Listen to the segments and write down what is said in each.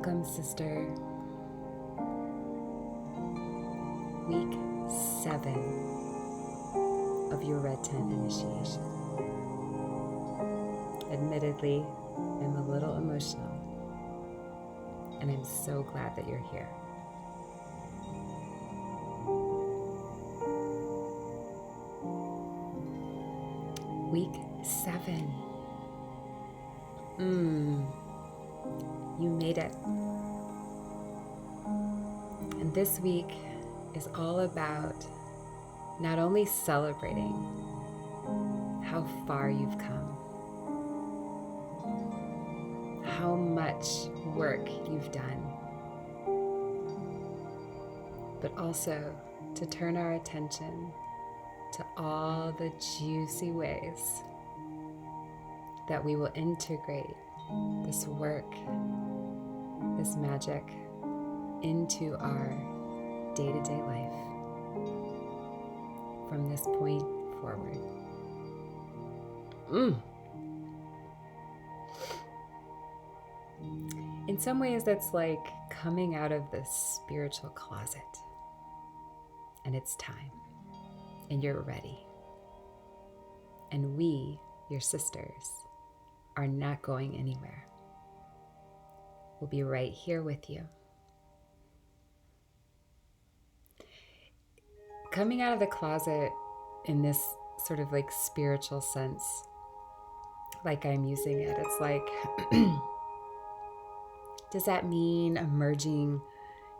Welcome, sister. Week 7 of your Red Tent initiation. Admittedly, I'm a little emotional, and I'm so glad that you're here. Week 7. You made it. And this week is all about not only celebrating how far you've come, how much work you've done, but also to turn our attention to all the juicy ways that we will integrate this work, this magic into our day-to-day life from this point forward. In some ways, that's like coming out of the spiritual closet, and it's time, and you're ready. And we, your sisters, are not going anywhere. We'll be right here with you. Coming out of the closet in this sort of like spiritual sense, like I'm using it, it's like, does that mean emerging,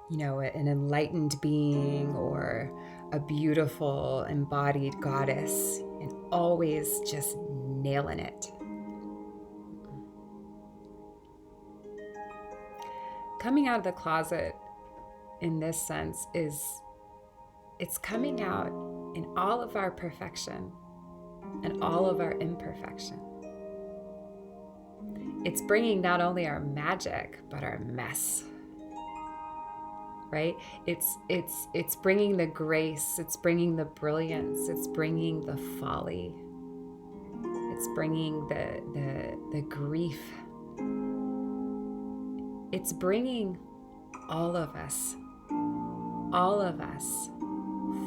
an enlightened being or a beautiful embodied goddess and always just nailing it? Coming out of the closet in this sense it's coming out in all of our perfection and all of our imperfection. It's bringing not only our magic, but our mess, right? It's bringing the grace, it's bringing the brilliance, it's bringing the folly, it's bringing the grief. It's bringing all of us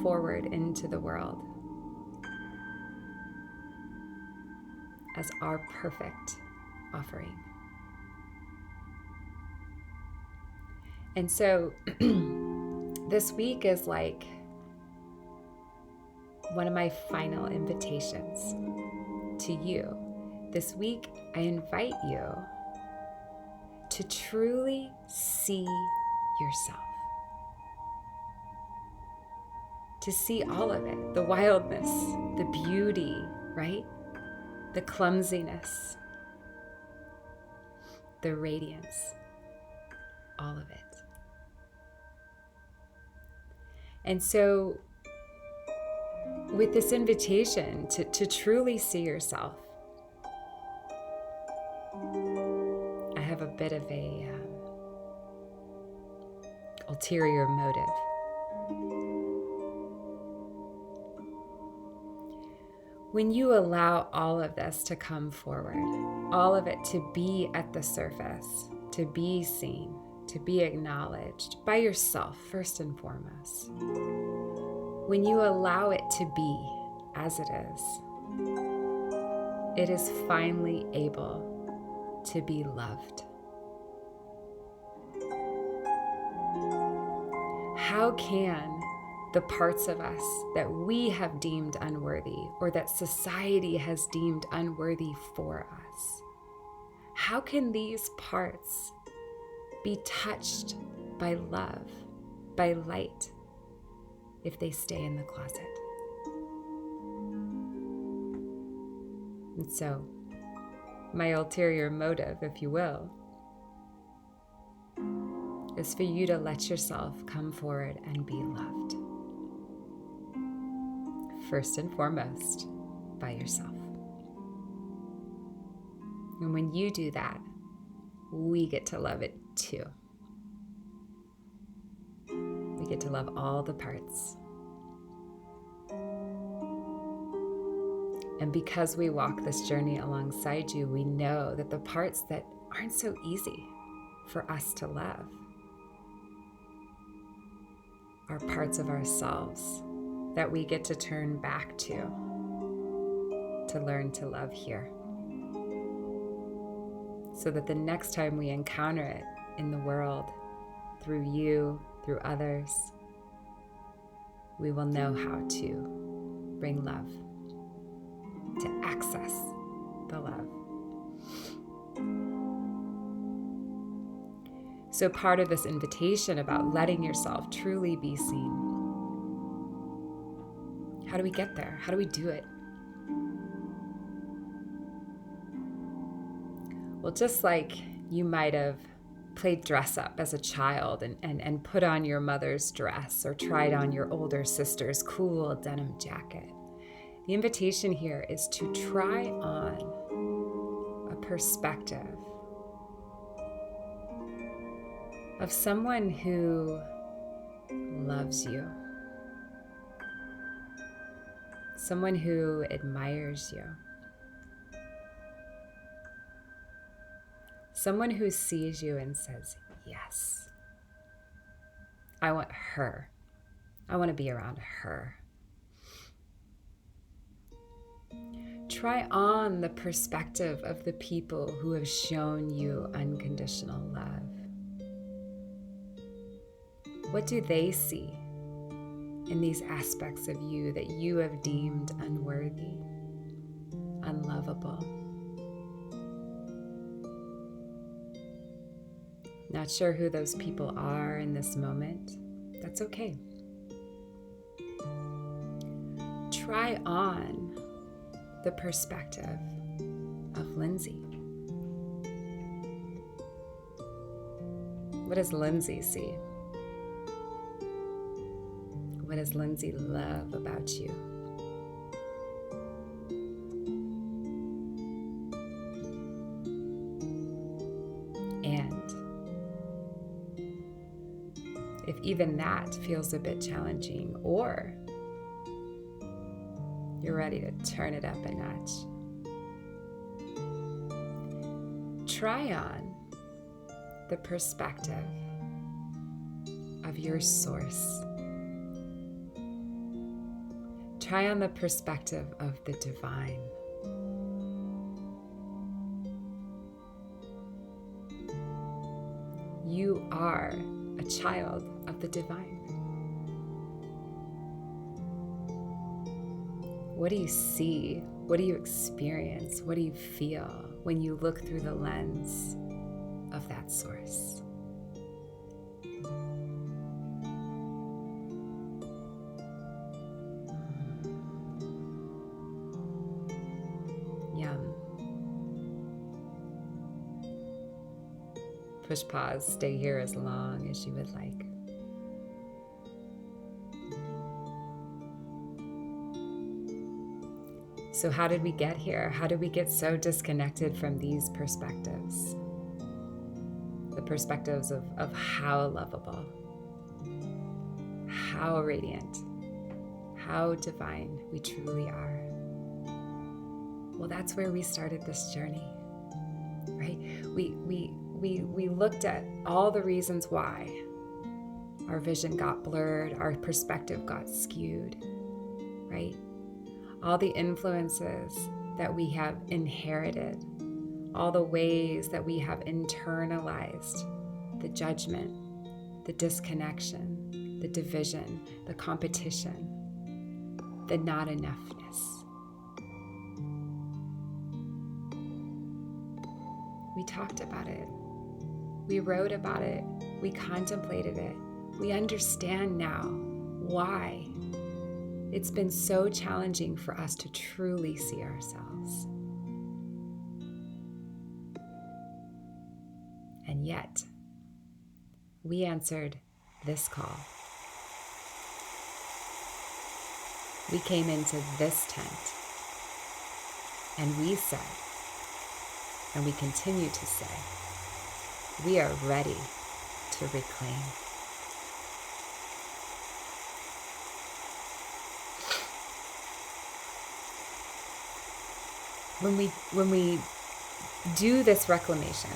forward into the world as our perfect offering. And so this week is like one of my final invitations to you. This week, I invite you to truly see yourself. To see all of it, the wildness, the beauty, right? The clumsiness, the radiance, all of it. And so with this invitation to truly see yourself, I have a bit of a ulterior motive. When you allow all of this to come forward, all of it to be at the surface, to be seen, to be acknowledged by yourself first and foremost, when you allow it to be as it is finally able to be loved. How can the parts of us that we have deemed unworthy or that society has deemed unworthy for us, how can these parts be touched by love, by light, if they stay in the closet? And so, my ulterior motive, if you will, is for you to let yourself come forward and be loved. First and foremost, by yourself. And when you do that, we get to love it too. We get to love all the parts. And because we walk this journey alongside you, we know that the parts that aren't so easy for us to love are parts of ourselves that we get to turn back to learn to love here. So that the next time we encounter it in the world, through you, through others, we will know how to bring love, to access the love. So part of this invitation about letting yourself truly be seen, how do we get there? How do we do it? Well, just like you might have played dress up as a child and put on your mother's dress or tried on your older sister's cool denim jacket, the invitation here is to try on a perspective of someone who loves you, someone who admires you, someone who sees you and says, yes, I want her. I want to be around her. Try on the perspective of the people who have shown you unconditional love. What do they see in these aspects of you that you have deemed unworthy, unlovable? Not sure who those people are in this moment? That's okay. Try on the perspective of Lindsey. What does Lindsey see? What does Lindsey love about you? And if even that feels a bit challenging, or you're ready to turn it up a notch, try on the perspective of your source. Try on the perspective of the divine. You are a child of the divine. What do you see? What do you experience? What do you feel when you look through the lens of that source? Yum. Push pause, stay here as long as you would like. So how did we get here? How did we get so disconnected from these perspectives? The perspectives of how lovable, how radiant, how divine we truly are. Well, that's where we started this journey, right? We looked at all the reasons why our vision got blurred, our perspective got skewed, right? All the influences that we have inherited, all the ways that we have internalized the judgment, the disconnection, the division, the competition, the not enoughness. We talked about it. We wrote about it. We contemplated it. We understand now why it's been so challenging for us to truly see ourselves. And yet, we answered this call. We came into this tent and we said, and we continue to say, we are ready to reclaim. When we do this reclamation,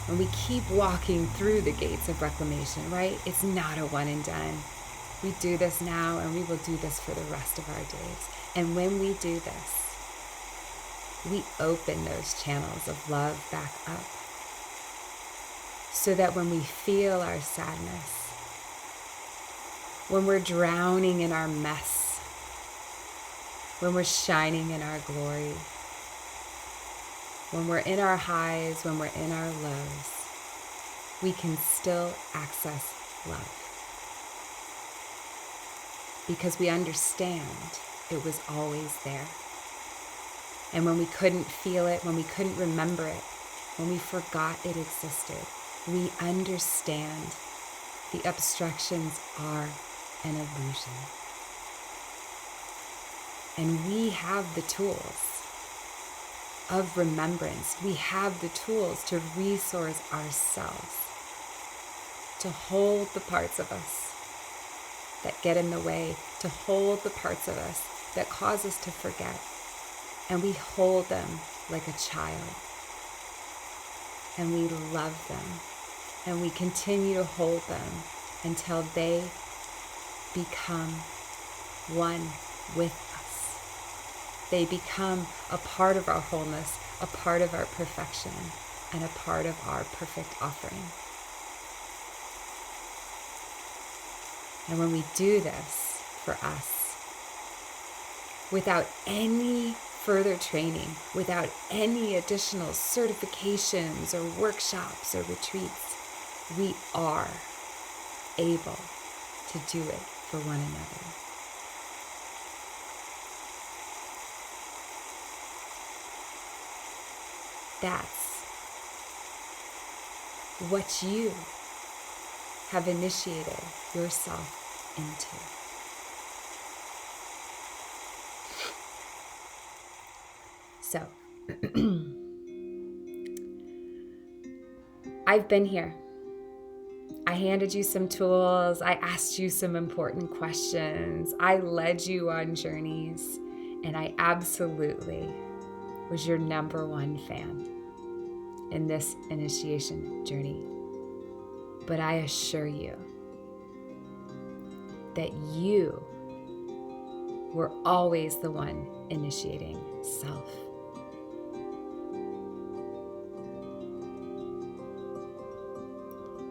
when we keep walking through the gates of reclamation, right? It's not a one and done. We do this now, and we will do this for the rest of our days. And when we do this, we open those channels of love back up, so that when we feel our sadness, when we're drowning in our mess, when we're shining in our glory, when we're in our highs, when we're in our lows, we can still access love. Because we understand it was always there. And when we couldn't feel it, when we couldn't remember it, when we forgot it existed, we understand the obstructions are an illusion. And we have the tools of remembrance. We have the tools to resource ourselves, to hold the parts of us that get in the way, to hold the parts of us that cause us to forget. And we hold them like a child. And we love them. And we continue to hold them until they become one with us. They become a part of our wholeness, a part of our perfection, and a part of our perfect offering. And when we do this for us, without any further training, without any additional certifications or workshops or retreats, we are able to do it for one another. That's what you have initiated yourself into. So, I've been here. I handed you some tools. I asked you some important questions. I led you on journeys. And I absolutely was your number one fan in this initiation journey. But I assure you that you were always the one initiating self.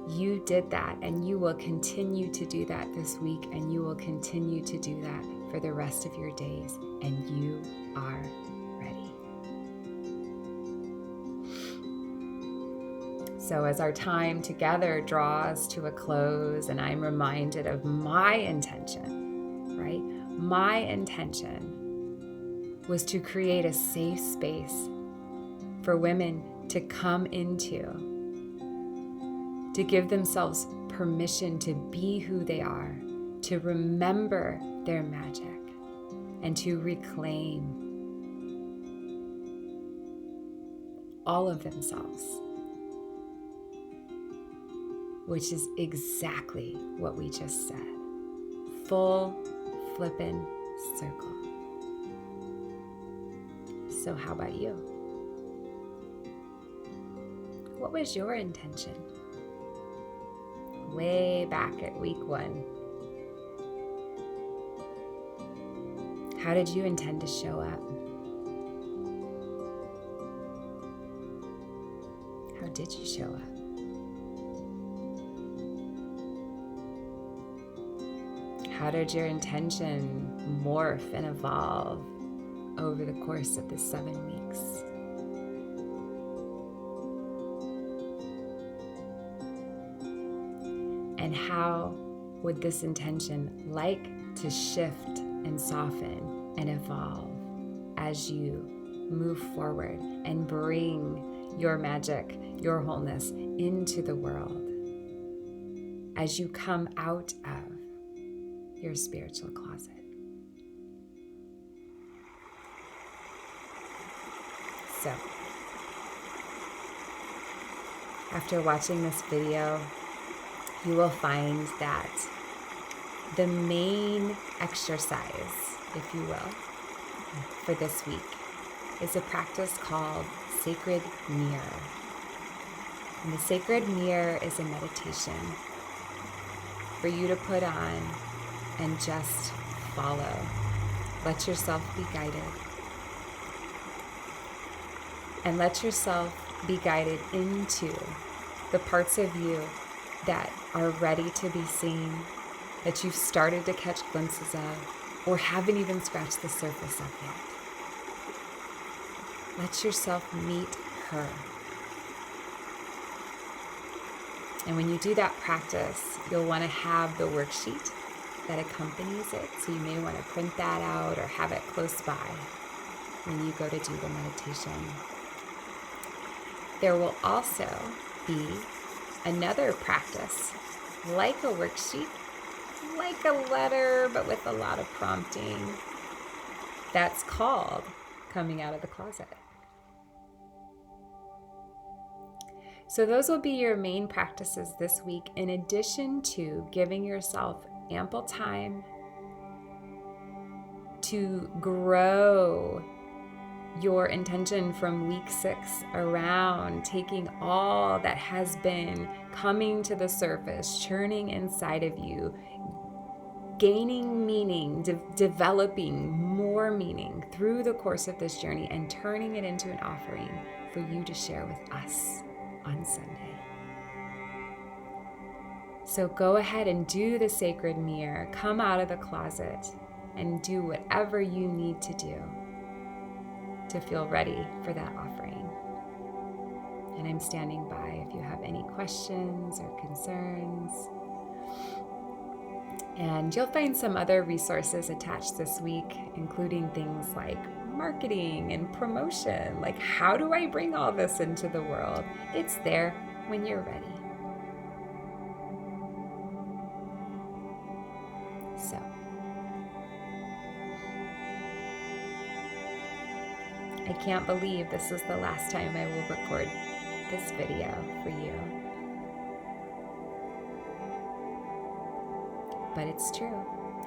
You did that, and you will continue to do that this week, and you will continue to do that for the rest of your days, and you are ready. So as our time together draws to a close, and I'm reminded of my intention, right? My intention was to create a safe space for women to come into, to give themselves permission to be who they are, to remember their magic, and to reclaim all of themselves, which is exactly what we just said. Full flippin' circle. So how about you? What was your intention? Way back at week 1. How did you intend to show up? How did you show up? How did your intention morph and evolve over the course of the 7 weeks? And how would this intention like to shift and soften and evolve as you move forward and bring your magic, your wholeness into the world as you come out of your spiritual closet? So, after watching this video, you will find that the main exercise, if you will, for this week is a practice called Sacred Mirror. And the sacred mirror is a meditation for you to put on and just follow. Let yourself be guided. And let yourself be guided into the parts of you that are ready to be seen, that you've started to catch glimpses of, or haven't even scratched the surface of yet. Let yourself meet her. And when you do that practice, you'll want to have the worksheet that accompanies it. So you may want to print that out or have it close by when you go to do the meditation. There will also be another practice, like a worksheet, like a letter, but with a lot of prompting. That's called coming out of the closet. So those will be your main practices this week, in addition to giving yourself ample time to grow your intention from week 6 around taking all that has been coming to the surface, churning inside of you, gaining meaning, developing more meaning through the course of this journey, and turning it into an offering for you to share with us on Sunday. So go ahead and do the sacred mirror, come out of the closet, and do whatever you need to do to feel ready for that offering. And I'm standing by if you have any questions or concerns. And you'll find some other resources attached this week, including things like marketing and promotion. Like, how do I bring all this into the world? It's there when you're ready. So, I can't believe this is the last time I will record this video for you. But it's true.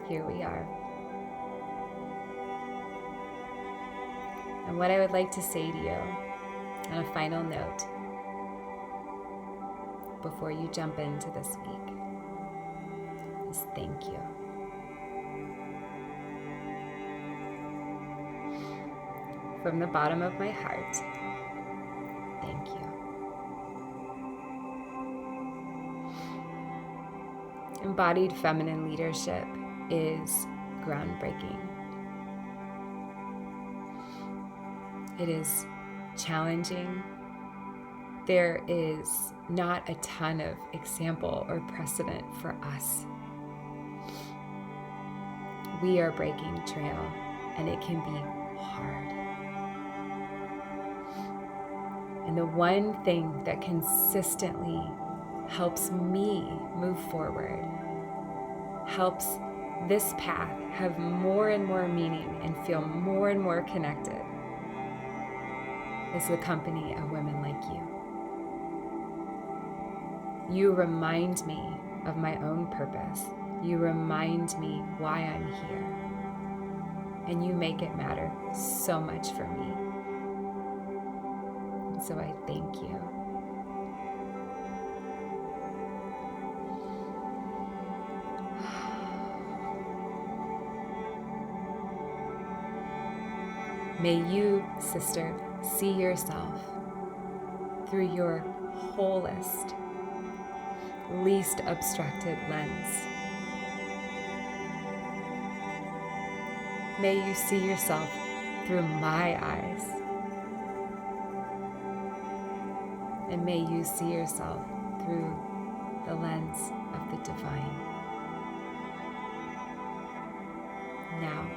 Here we are. And what I would like to say to you on a final note before you jump into this week is thank you. From the bottom of my heart, thank you. Embodied feminine leadership is groundbreaking. It is challenging. There is not a ton of example or precedent for us. We are breaking trail, and it can be hard. And the one thing that consistently helps me move forward, helps this path have more and more meaning and feel more and more connected, is the company of women like you. You remind me of my own purpose. You remind me why I'm here. And you make it matter so much for me. And so I thank you. May you, sister, see yourself through your wholest, least obstructed lens. May you see yourself through my eyes. And may you see yourself through the lens of the divine. Now,